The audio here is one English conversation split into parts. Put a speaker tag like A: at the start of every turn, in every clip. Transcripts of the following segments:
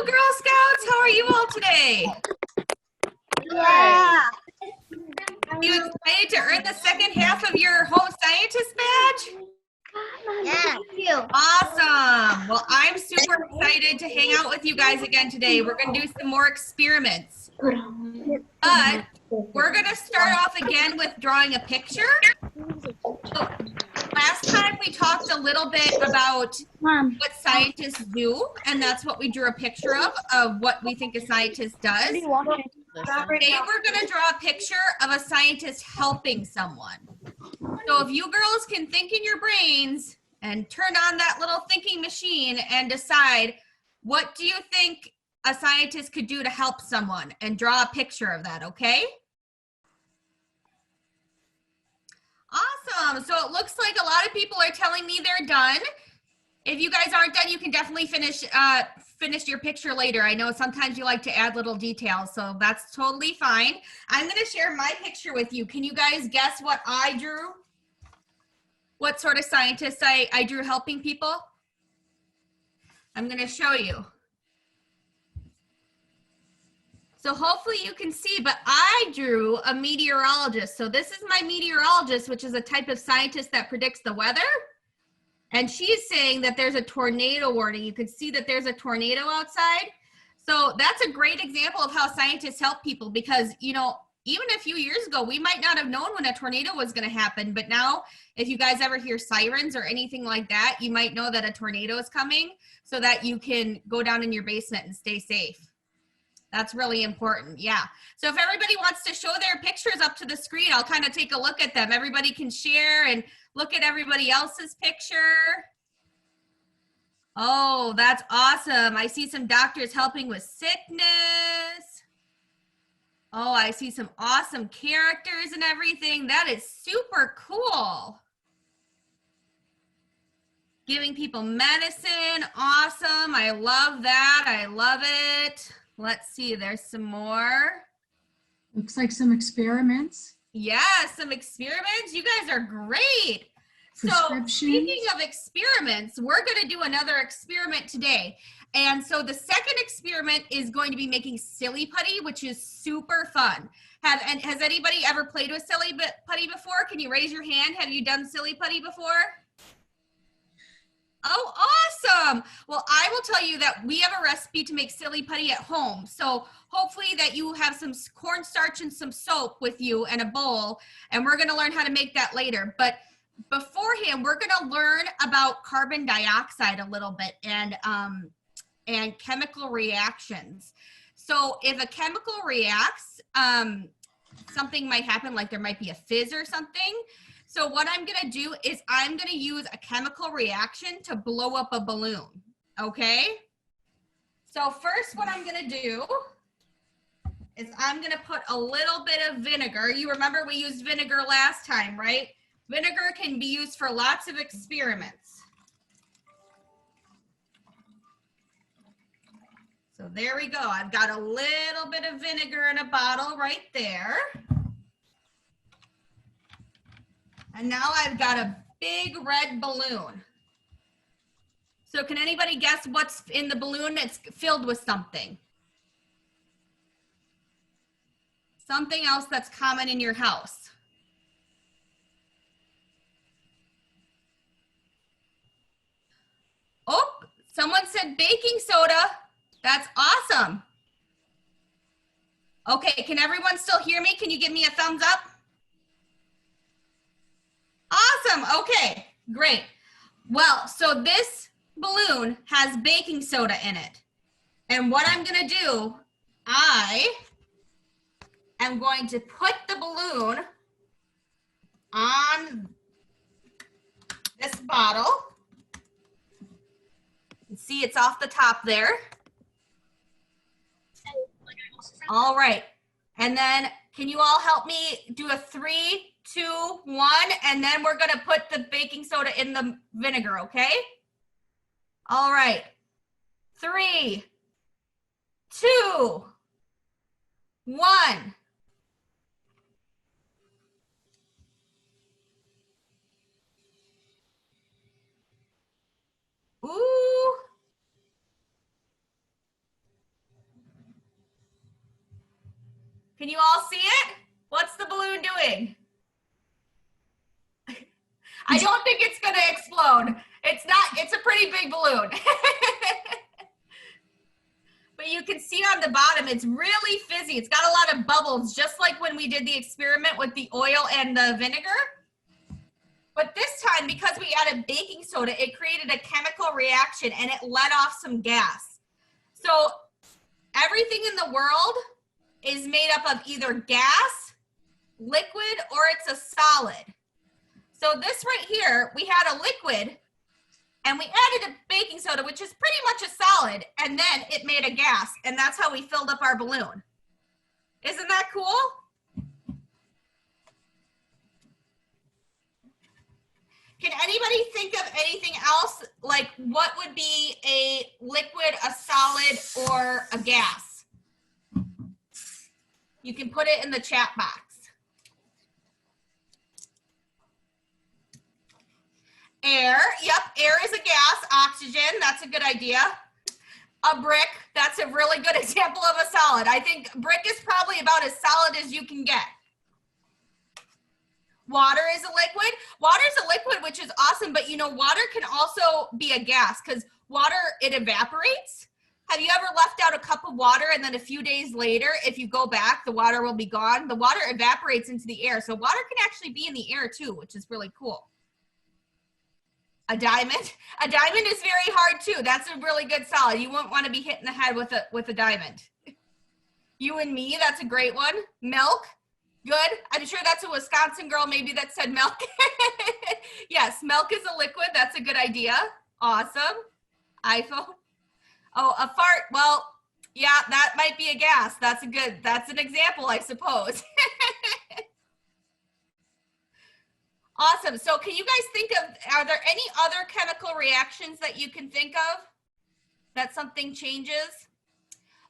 A: Hello, Girl Scouts. How are you all today?
B: Yeah.
A: Are you excited to earn the second half of your home scientist badge?
B: Yeah. Thank you.
A: Awesome. Well, I'm super excited to hang out with you guys again today. We're going to do some more experiments. But we're going to start off again with drawing a picture. So, last time we talked a little bit about what scientists do, and that's what we drew a picture of what we think a scientist does. Today we're going to draw a picture of a scientist helping someone. So if you girls can think in your brains and turn on that little thinking machine and decide, what do you think a scientist could do to help someone, and draw a picture of that, okay? Awesome. So it looks like a lot of people are telling me they're done. If you guys aren't done, you can definitely finish your picture later. I know sometimes you like to add little details, so that's totally fine. I'm going to share my picture with you. Can you guys guess what I drew? What sort of scientist I drew helping people? I'm going to show you. So hopefully you can see, but I drew a meteorologist. So this is my meteorologist, which is a type of scientist that predicts the weather. And she's saying that there's a tornado warning. You can see that there's a tornado outside. So that's a great example of how scientists help people, because, you know, even a few years ago, we might not have known when a tornado was going to happen. But now, if you guys ever hear sirens or anything like that, you might know that a tornado is coming so that you can go down in your basement and stay safe. That's really important. Yeah. So if everybody wants to show their pictures up to the screen, I'll kind of take a look at them. Everybody can share and look at everybody else's picture. Oh, that's awesome. I see some doctors helping with sickness. Oh, I see some awesome characters and everything. That is super cool. Giving people medicine. Awesome. I love that. I love it. Let's see. There's some more.
C: Looks like some experiments.
A: Yeah, some experiments. You guys are great. So speaking of experiments, we're going to do another experiment today. And so the second experiment is going to be making Silly Putty, which is super fun. Has anybody ever played with Silly Putty before? Can you raise your hand? Have you done Silly Putty before? Oh, awesome. Well, I will tell you that we have a recipe to make Silly Putty at home. So hopefully that you have some cornstarch and some soap with you and a bowl, and we're going to learn how to make that later. But beforehand, we're going to learn about carbon dioxide a little bit and chemical reactions. So if a chemical reacts, something might happen, like there might be a fizz or something. So what I'm going to do is I'm going to use a chemical reaction to blow up a balloon, okay? So first what I'm going to do is I'm going to put a little bit of vinegar. You remember we used vinegar last time, right? Vinegar can be used for lots of experiments. So there we go. I've got a little bit of vinegar in a bottle right there. And now I've got a big red balloon. So can anybody guess what's in the balloon? It's filled with something. Something else that's common in your house. Oh, someone said baking soda. That's awesome. Okay, can everyone still hear me? Can you give me a thumbs up? Awesome, okay, great. Well, so this balloon has baking soda in it. And what I'm gonna do, I am going to put the balloon on this bottle. See, it's off the top there. All right, and then can you all help me do a 3, 2, 1, and then we're gonna put the baking soda in the vinegar, okay? All right, 3, 2, 1. Ooh. Can you all see it? What's the balloon doing? I don't think it's gonna explode. It's a pretty big balloon. But you can see on the bottom, it's really fizzy. It's got a lot of bubbles, just like when we did the experiment with the oil and the vinegar. But this time, because we added baking soda, it created a chemical reaction and it let off some gas. So everything in the world is made up of either gas, liquid, or it's a solid. So this right here, we had a liquid and we added a baking soda, which is pretty much a solid, and then it made a gas, and that's how we filled up our balloon. Isn't that cool? Can anybody think of anything else? Like what would be a liquid, a solid, or a gas? You can put it in the chat box. Air, yep, air is a gas. Oxygen, that's a good idea. A brick, that's a really good example of a solid. I think brick is probably about as solid as you can get. Water is a liquid. Water is a liquid, which is awesome, but you know, water can also be a gas because water, it evaporates. Have you ever left out a cup of water and then a few days later, if you go back, the water will be gone? The water evaporates into the air. So water can actually be in the air too, which is really cool. A diamond is very hard too. That's a really good solid. You won't want to be hitting the head with a diamond. You and me, that's a great one. Milk, good. I'm sure that's a Wisconsin girl maybe that said milk. Yes, milk is a liquid. That's a good idea. Awesome. iPhone. Oh, a fart. Well, yeah, that might be a gas. That's an example, I suppose. Awesome. So can you guys think of, are there any other chemical reactions that you can think of that something changes?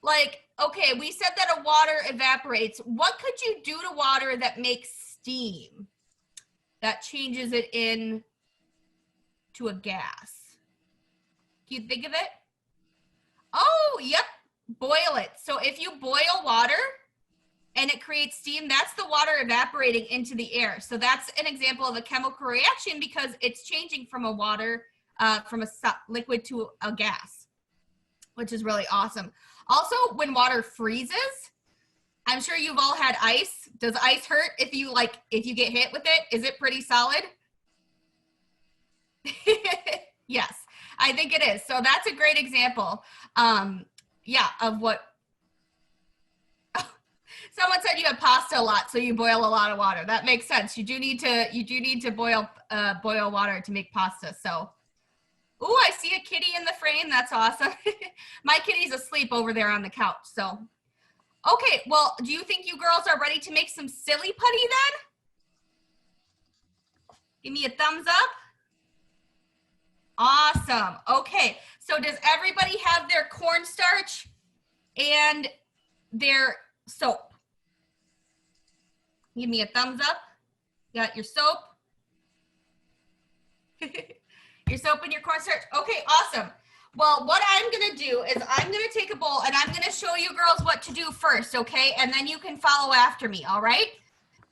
A: Like, okay, we said that a water evaporates. What could you do to water that makes steam, that changes it in to a gas? Can you think of it? Oh, yep, boil it. So if you boil water and it creates steam, that's the water evaporating into the air. So that's an example of a chemical reaction because it's changing from a water, from a liquid to a gas, which is really awesome. Also, when water freezes, I'm sure you've all had ice. Does ice hurt if you get hit with it? Is it pretty solid? Yes, I think it is. So that's a great example, yeah, of what. Someone said you have pasta a lot, so you boil a lot of water. That makes sense. You do need to boil water to make pasta. So, ooh, I see a kitty in the frame. That's awesome. My kitty's asleep over there on the couch. So, okay. Well, do you think you girls are ready to make some silly putty then? Give me a thumbs up. Awesome. Okay. So, does everybody have their cornstarch and their soap? Give me a thumbs up. Got your soap. Your soap and your cornstarch. Okay, awesome. Well, what I'm going to do is I'm going to take a bowl and I'm going to show you girls what to do first, okay? And then you can follow after me, all right?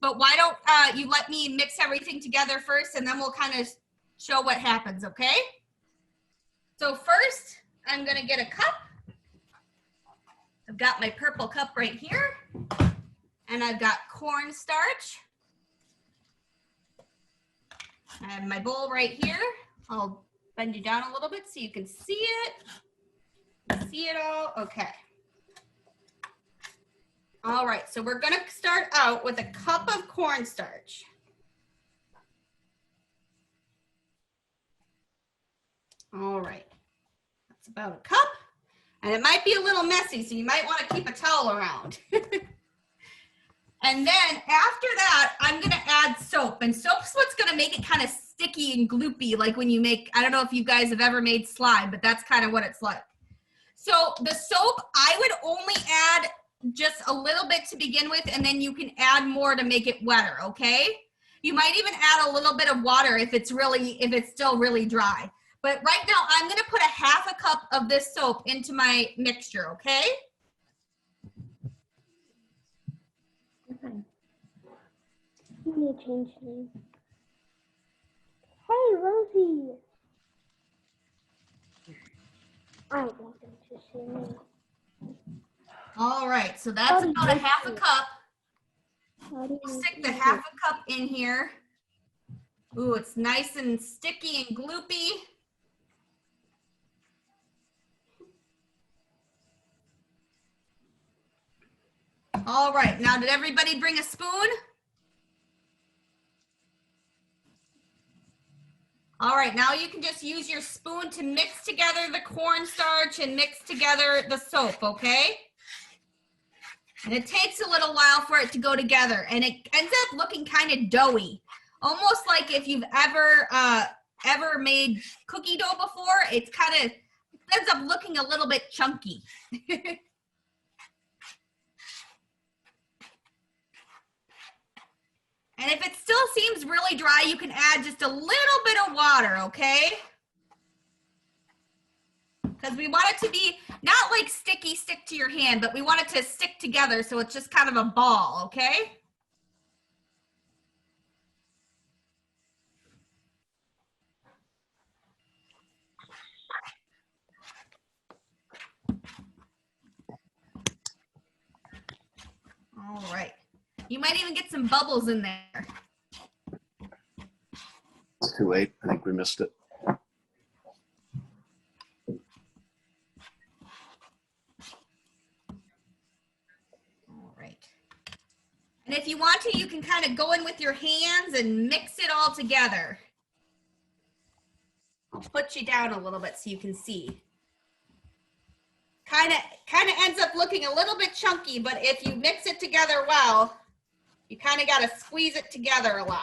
A: But why don't you let me mix everything together first and then we'll kind of show what happens, okay? So first, I'm going to get a cup. I've got my purple cup right here. And I've got cornstarch. I have my bowl right here. I'll bend you down a little bit so you can see it. See it all? Okay. All right, so we're gonna start out with a cup of cornstarch. All right, that's about a cup. And it might be a little messy, so you might wanna keep a towel around. And then after that, I'm gonna add soap. And soap's what's gonna make it kind of sticky and gloopy, like when you make, I don't know if you guys have ever made slime, but that's kind of what it's like. So the soap, I would only add just a little bit to begin with, and then you can add more to make it wetter, okay? You might even add a little bit of water if it's still really dry. But right now, I'm gonna put a half a cup of this soap into my mixture, okay?
B: You need to change name. Hey, Rosie. I want them to see me.
A: All right, so that's about a half a cup.
B: How do
A: We'll
B: you
A: stick the
B: do
A: half
B: it?
A: a cup in here. Ooh, it's nice and sticky and gloopy. All right, now did everybody bring a spoon? All right, now you can just use your spoon to mix together the cornstarch and mix together the soap, okay? And it takes a little while for it to go together, and it ends up looking kind of doughy. Almost like if you've ever made cookie dough before, it's kind of ends up looking a little bit chunky. And if it still seems really dry, you can add just a little bit of water, okay? Because we want it to be not like sticky, stick to your hand, but we want it to stick together so it's just kind of a ball, okay? All right. You might even get some bubbles in there.
D: It's too late. I think we missed it.
A: All right. And if you want to, you can kind of go in with your hands and mix it all together. I'll put you down a little bit so you can see. Kind of ends up looking a little bit chunky, but if you mix it together well, you kind of got to squeeze it together a lot.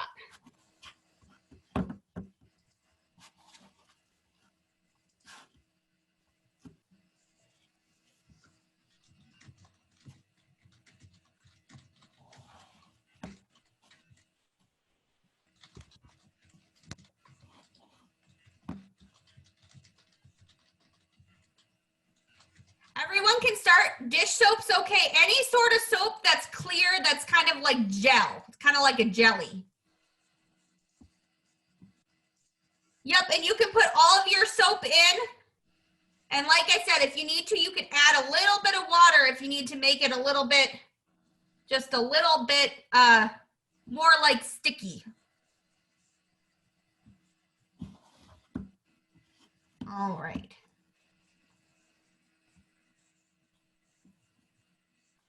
A: Everyone can start. Dish soap's okay. Any sort of soap that's clear, that's kind of like gel. It's kind of like a jelly. Yep, and you can put all of your soap in. And like I said, if you need to, you can add a little bit of water if you need to make it a little bit, just a little bit more like sticky. All right.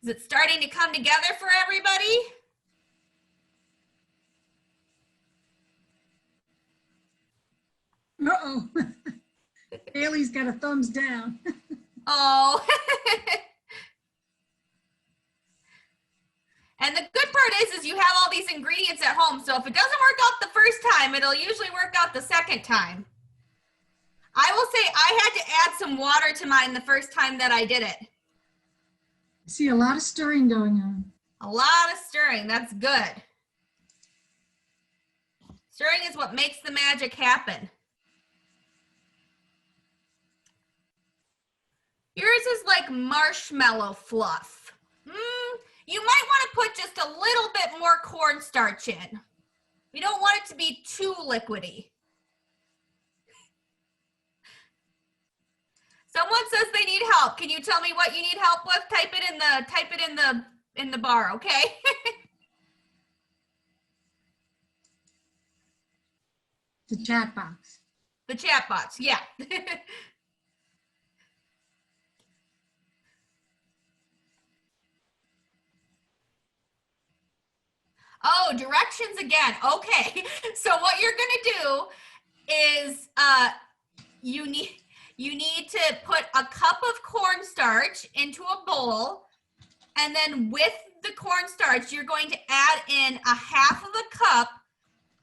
A: Is it starting to come together for everybody?
C: Uh-oh. Bailey's got a thumbs down.
A: Oh. And the good part is you have all these ingredients at home. So if it doesn't work out the first time, it'll usually work out the second time. I will say I had to add some water to mine the first time that I did it.
C: I see a lot of stirring going on.
A: A lot of stirring. That's good. Stirring is what makes the magic happen. Yours is like marshmallow fluff. You might want to put just a little bit more cornstarch in. We don't want it to be too liquidy. Someone says they need help. Can you tell me what you need help with? Type it in the bar, okay?
C: The chat box.
A: The chat box, yeah. Oh, directions again. Okay. So what you're going to do is you need to put a cup of cornstarch into a bowl, and then with the cornstarch, you're going to add in a half of a cup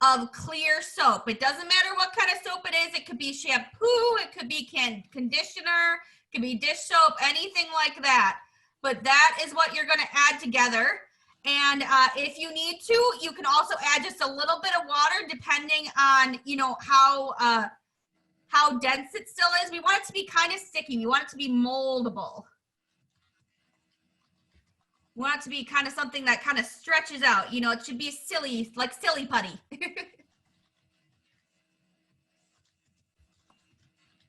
A: of clear soap. It doesn't matter what kind of soap it is. It could be shampoo, it could be conditioner, it could be dish soap, anything like that. But that is what you're going to add together. And if you need to, you can also add just a little bit of water depending on, you know, how dense it still is. We want it to be kind of sticky. We want it to be moldable. We want it to be kind of something that kind of stretches out. You know, it should be silly, like Silly Putty.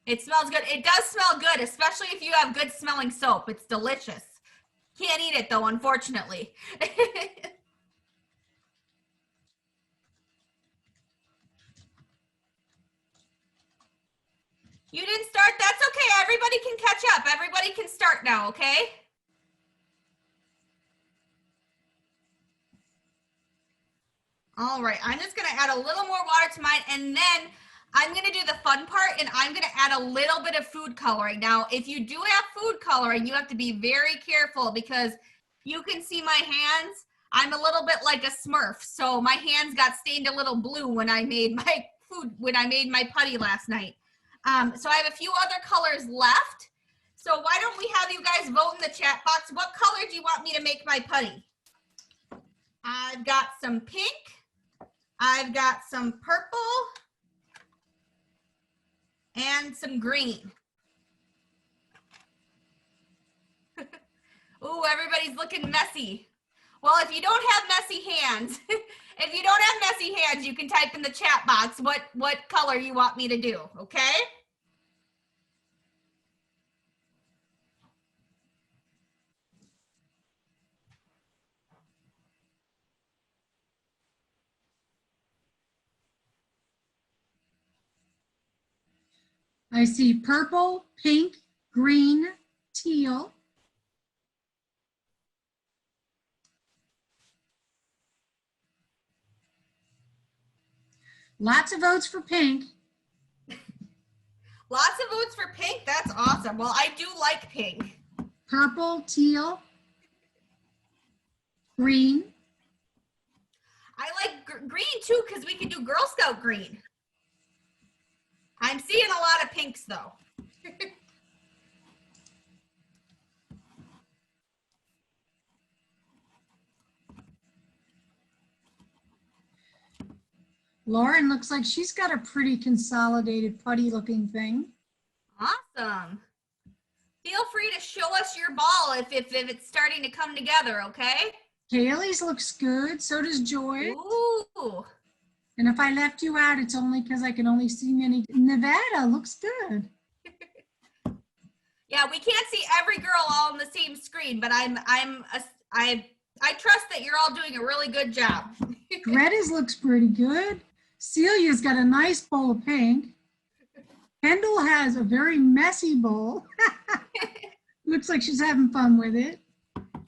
A: It smells good. It does smell good, especially if you have good smelling soap. It's delicious. Can't eat it though, unfortunately. You didn't start? That's okay. Everybody can catch up. Everybody can start now, okay? All right, I'm just gonna add a little more water to mine, and then I'm gonna do the fun part, and I'm gonna add a little bit of food coloring. Now, if you do have food coloring, you have to be very careful because you can see my hands. I'm a little bit like a Smurf, so my hands got stained a little blue when I made my putty last night. So I have a few other colors left. So why don't we have you guys vote in the chat box? What color do you want me to make my putty? I've got some pink. I've got some purple and some green. Ooh, everybody's looking messy. Well, if you don't have messy hands, you can type in the chat box what color you want me to do, okay?
C: I see purple, pink, green, teal. Lots of votes for pink.
A: Lots of votes for pink. That's awesome. Well, I do like pink.
C: Purple, teal, green.
A: I like green too because we can do Girl Scout green. I'm seeing a lot of pinks though.
C: Lauren looks like she's got a pretty consolidated putty looking thing.
A: Awesome. Feel free to show us your ball if it's starting to come together, okay?
C: Kaylee's looks good. So does Joy.
A: Ooh.
C: And if I left you out, it's only because I can only see many. Nevada looks good.
A: Yeah, we can't see every girl all on the same screen, but I trust that you're all doing a really good job.
C: Greta's looks pretty good. Celia's got a nice bowl of pink. Kendall has a very messy bowl. Looks like she's having fun with it.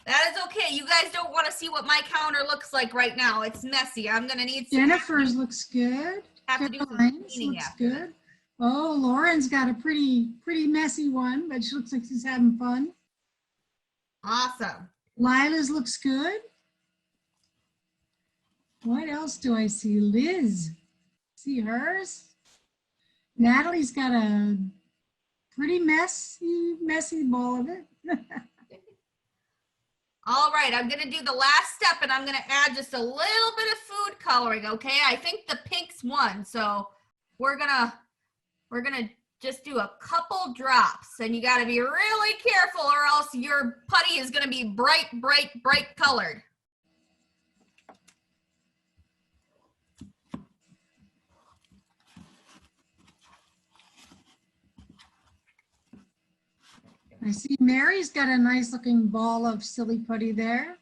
A: That is okay. You guys don't want to see what my counter looks like right now. It's messy. I'm gonna need some.
C: Jennifer's looks good.
A: Have to do some
C: Caroline's
A: cleaning
C: looks
A: after
C: good. Oh, Lauren's got a pretty messy one, but she looks like she's having fun.
A: Awesome.
C: Lila's looks good. What else do I see? Liz. See hers? Natalie's got a pretty messy ball of it.
A: All right, I'm gonna do the last step and I'm gonna add just a little bit of food coloring, okay? I think the pinks won, so we're gonna just do a couple drops, and you gotta be really careful or else your putty is gonna be bright, bright, bright colored.
C: I see Mary's got a nice looking ball of Silly Putty there.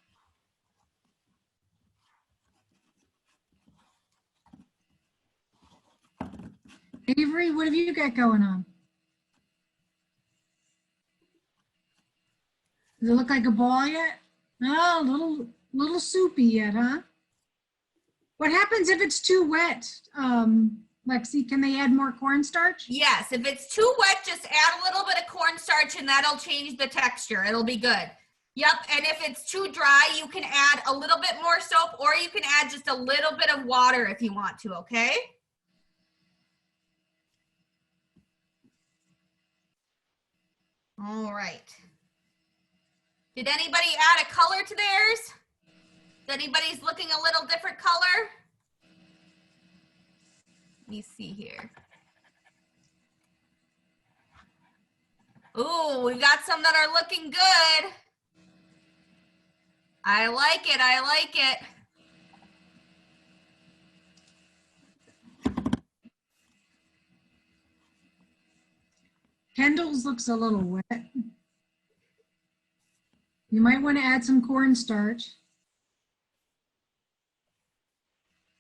C: Avery, what have you got going on? Does it look like a ball yet? Oh, little soupy yet, huh? What happens if it's too wet? Lexi, can they add more cornstarch?
A: Yes, if it's too wet, just add a little bit of cornstarch and that'll change the texture. It'll be good. Yep, and if it's too dry, you can add a little bit more soap or you can add just a little bit of water if you want to, okay? All right. Did anybody add a color to theirs? Is anybody's looking a little different color? Let me see here. Ooh, we've got some that are looking good. I like it. I like it.
C: Kendall's looks a little wet. You might want to add some cornstarch.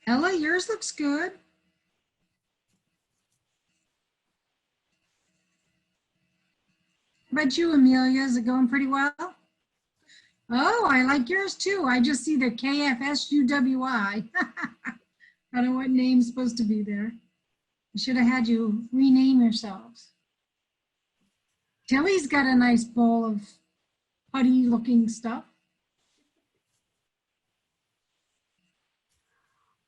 C: Ella, yours looks good. How about you, Amelia? Is it going pretty well? Oh, I like yours too. I just see the KFSUWI. I don't know what name's supposed to be there. I should have had you rename yourselves. Tilly's got a nice bowl of putty looking stuff.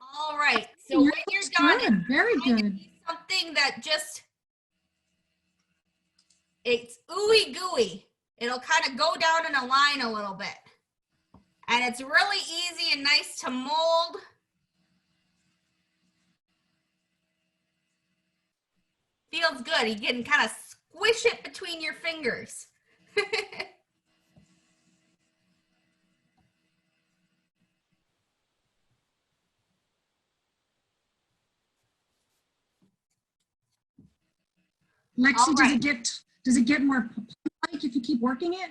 A: All right. So
C: Yours
A: when you're
C: looks
A: done,
C: good. Very
A: I
C: good.
A: need something that just, it's ooey gooey. It'll kind of go down in a line a little bit. And it's really easy and nice to mold. Feels good. You can kind of squish it between your fingers.
C: Lexi,
A: All right.
C: does it get more like if you keep working it?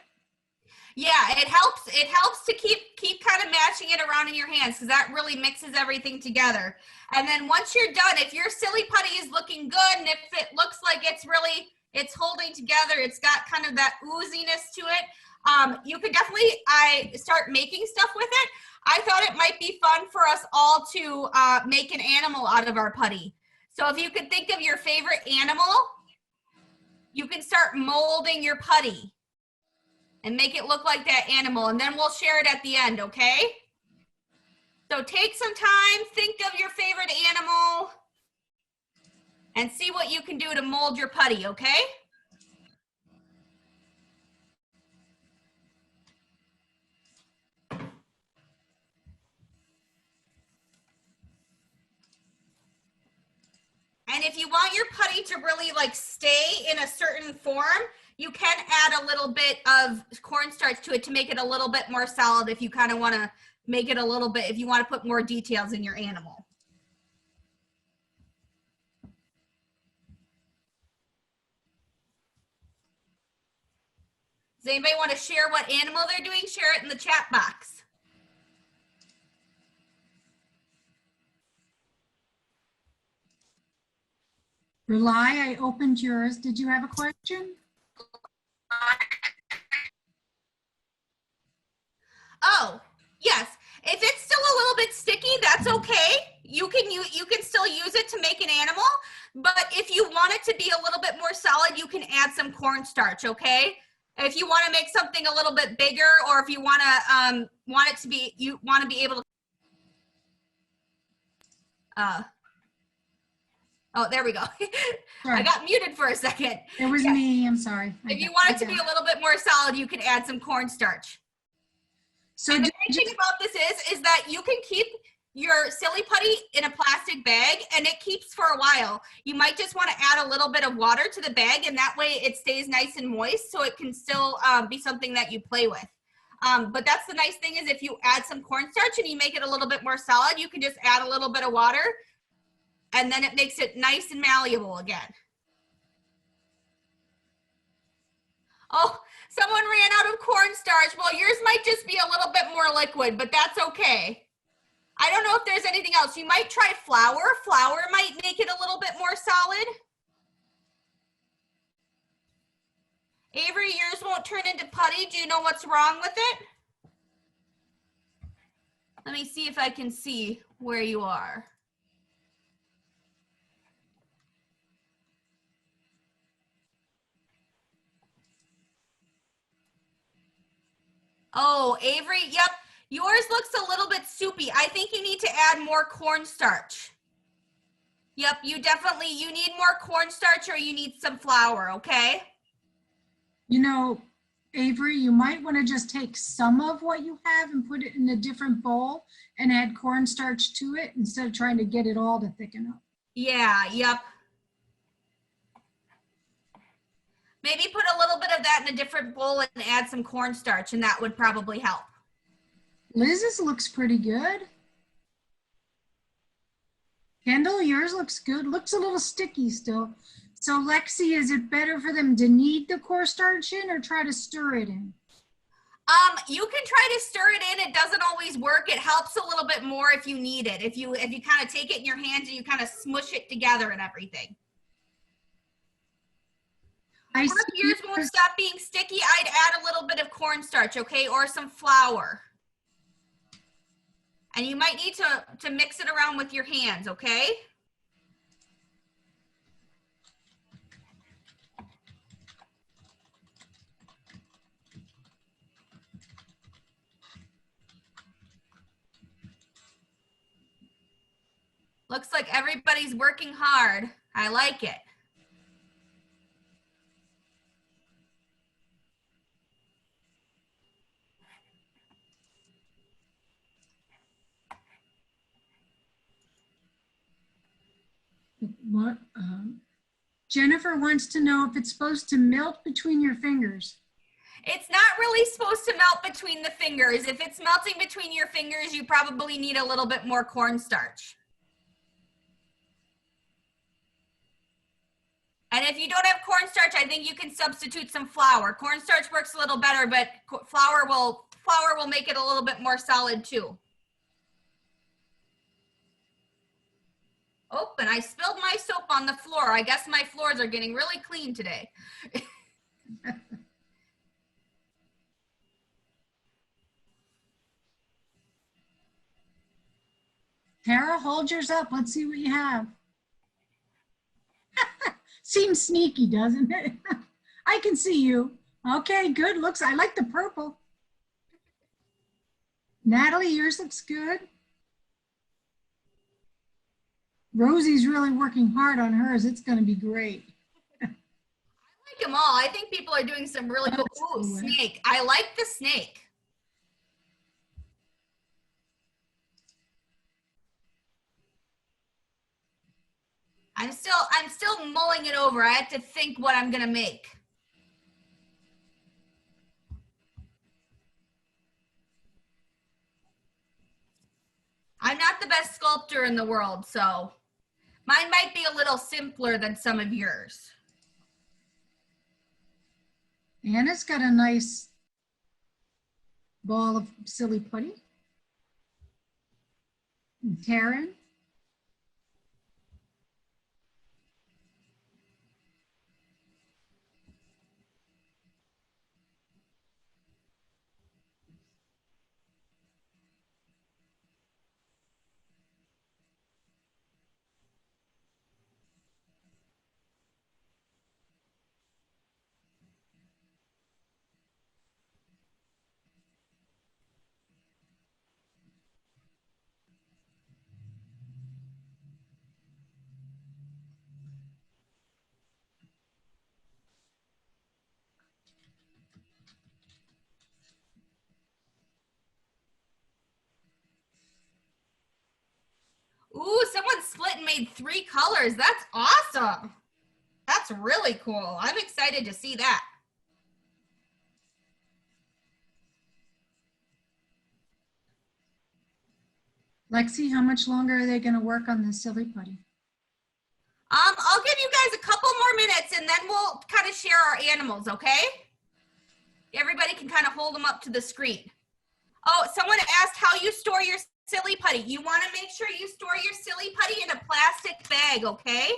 A: Yeah, it helps. It helps to keep kind of matching it around in your hands because that really mixes everything together. And then once you're done, if your Silly Putty is looking good and if it looks like it's holding together, it's got kind of that ooziness to it, you could definitely start making stuff with it. I thought it might be fun for us all to make an animal out of our putty. So if you could think of your favorite animal, you can start molding your putty and make it look like that animal, and then we'll share it at the end, okay? So take some time, think of your favorite animal, and see what you can do to mold your putty, okay? And if you want your putty to really like stay in a certain form, you can add a little bit of cornstarch to it to make it a little bit more solid if you kind of want to make it a little bit, if you want to put more details in your animal. Does anybody want to share what animal they're doing? Share it in the chat box.
C: Rely, I opened yours. Did you have a question?
A: Oh, yes. If it's still a little bit sticky, that's okay. You can still use it to make an animal, but if you want it to be a little bit more solid, you can add some cornstarch, okay? If you want to make something a little bit bigger, or if you want to be able to oh, there we go.
C: Sorry.
A: I got muted for a second.
C: It was me. I'm sorry.
A: If you want it to be a little bit more solid, you can add some cornstarch.
C: So
A: And the great thing about this is that you can keep your Silly Putty in a plastic bag and it keeps for a while. You might just want to add a little bit of water to the bag, and that way it stays nice and moist so it can still be something that you play with. But that's the nice thing, is if you add some cornstarch and you make it a little bit more solid, you can just add a little bit of water and then it makes it nice and malleable again. Oh, someone ran out of cornstarch. Well, yours might just be a little bit more liquid, but that's okay. I don't know if there's anything else. You might try flour. Flour might make it a little bit more solid. Avery, yours won't turn into putty. Do you know what's wrong with it? Let me see if I can see where you are. Oh, Avery, yep. Yours looks a little bit soupy. I think you need to add more cornstarch. Yep, you need more cornstarch, or you need some flour, okay?
C: You know, Avery, you might want to just take some of what you have and put it in a different bowl and add cornstarch to it instead of trying to get it all to thicken up.
A: Yeah, yep. Maybe put a little bit of that in a different bowl and add some cornstarch, and that would probably help.
C: Liz's looks pretty good. Kendall, yours looks good. Looks a little sticky still. So Lexi, is it better for them to knead the cornstarch in or try to stir it in?
A: You can try to stir it in. It doesn't always work. It helps a little bit more if you need it. If you kind of take it in your hands and you kind of smush it together and everything.
C: I
A: Or if
C: see
A: yours won't stop being sticky, I'd add a little bit of cornstarch, okay, or some flour. And you might need to mix it around with your hands, okay? Looks like everybody's working hard. I like it.
C: what Jennifer wants to know if it's supposed to melt between your fingers.
A: It's not really supposed to melt between the fingers. If it's melting between your fingers, you probably need a little bit more cornstarch. And if you don't have cornstarch, I think you can substitute some flour. Cornstarch works a little better, but flour will make it a little bit more solid too. Oh, and I spilled my soap on the floor. I guess my floors are getting really clean today.
C: Tara, hold yours up. Let's see what you have. Seems sneaky, doesn't it? I can see you. Okay, good. I like the purple. Natalie, yours looks good. Rosie's really working hard on hers. It's going to be great.
A: I like them all. I think people are doing some really cool. Ooh, snake. I like the snake. I'm still mulling it over. I have to think what I'm gonna make. I'm not the best sculptor in the world, so mine might be a little simpler than some of yours.
C: Anna's got a nice ball of Silly Putty. And Taryn.
A: Ooh, someone split and made 3 colors. That's awesome. That's really cool. I'm excited to see that.
C: Lexi, how much longer are they going to work on this Silly Putty?
A: I'll give you guys a couple more minutes and then we'll kind of share our animals, okay? Everybody can kind of hold them up to the screen. Oh, someone asked how you store your Silly Putty. You want to make sure you store your Silly Putty in a plastic bag, okay?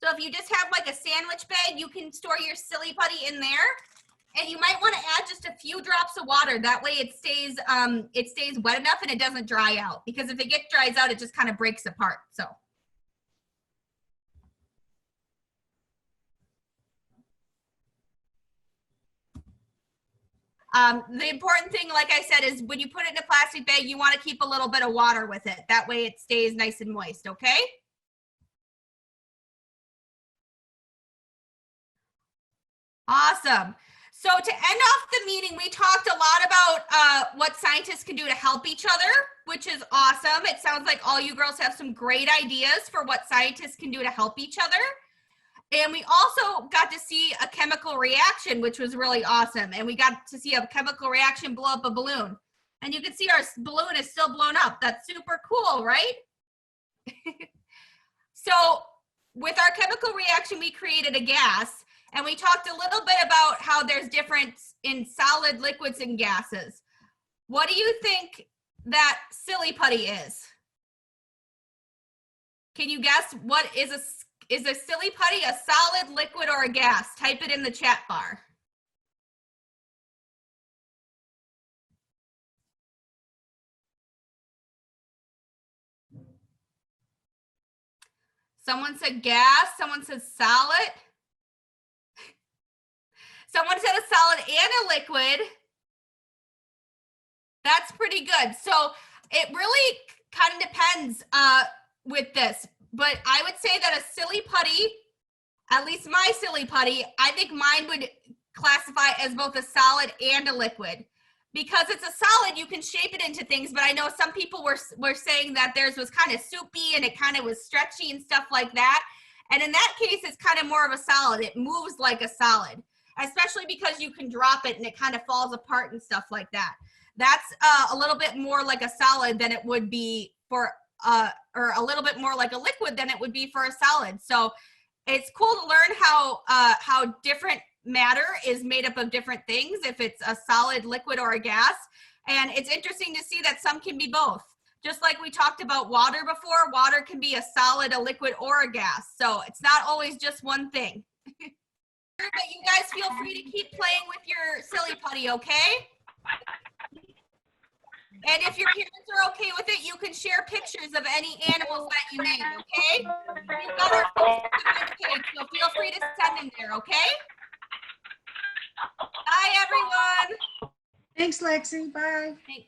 A: So if you just have like a sandwich bag, you can store your Silly Putty in there. And you might want to add just a few drops of water. That way it stays wet enough and it doesn't dry out. Because if it dries out, it just kind of breaks apart. So. The important thing, like I said, is when you put it in a plastic bag, you want to keep a little bit of water with it. That way it stays nice and moist, okay? Awesome. So to end off the meeting, we talked a lot about what scientists can do to help each other, which is awesome. It sounds like all you girls have some great ideas for what scientists can do to help each other. And we also got to see a chemical reaction, which was really awesome. And we got to see a chemical reaction blow up a balloon. And you can see our balloon is still blown up. That's super cool, right? So with our chemical reaction, we created a gas, and we talked a little bit about how there's difference in solid, liquids, and gases. What do you think that Silly Putty is? Can you guess what is a Silly Putty a solid, liquid, or a gas? Type it in the chat bar. Someone said gas, someone said solid. Someone said a solid and a liquid. That's pretty good. So it really kind of depends with this, but I would say that a Silly Putty, at least my Silly Putty, I think mine would classify as both a solid and a liquid. Because it's a solid, you can shape it into things, but I know some people were saying that theirs was kind of soupy and it kind of was stretchy and stuff like that. And in that case, it's kind of more of a solid. It moves like a solid, especially because you can drop it and it kind of falls apart and stuff like that. That's a little bit more like a solid than it would be for, or a little bit more like a liquid than it would be for a solid. So it's cool to learn how different matter is made up of different things, if it's a solid, liquid, or a gas. And it's interesting to see that some can be both. Just like we talked about water before, water can be a solid, a liquid, or a gas. So it's not always just one thing. But you guys feel free to keep playing with your Silly Putty, okay? And if your parents are okay with it, you can share pictures of any animals that you name, okay? We've got our Facebook page, so feel free to send them there, okay? Bye, everyone.
C: Thanks, Lexi. Bye.
A: Thanks.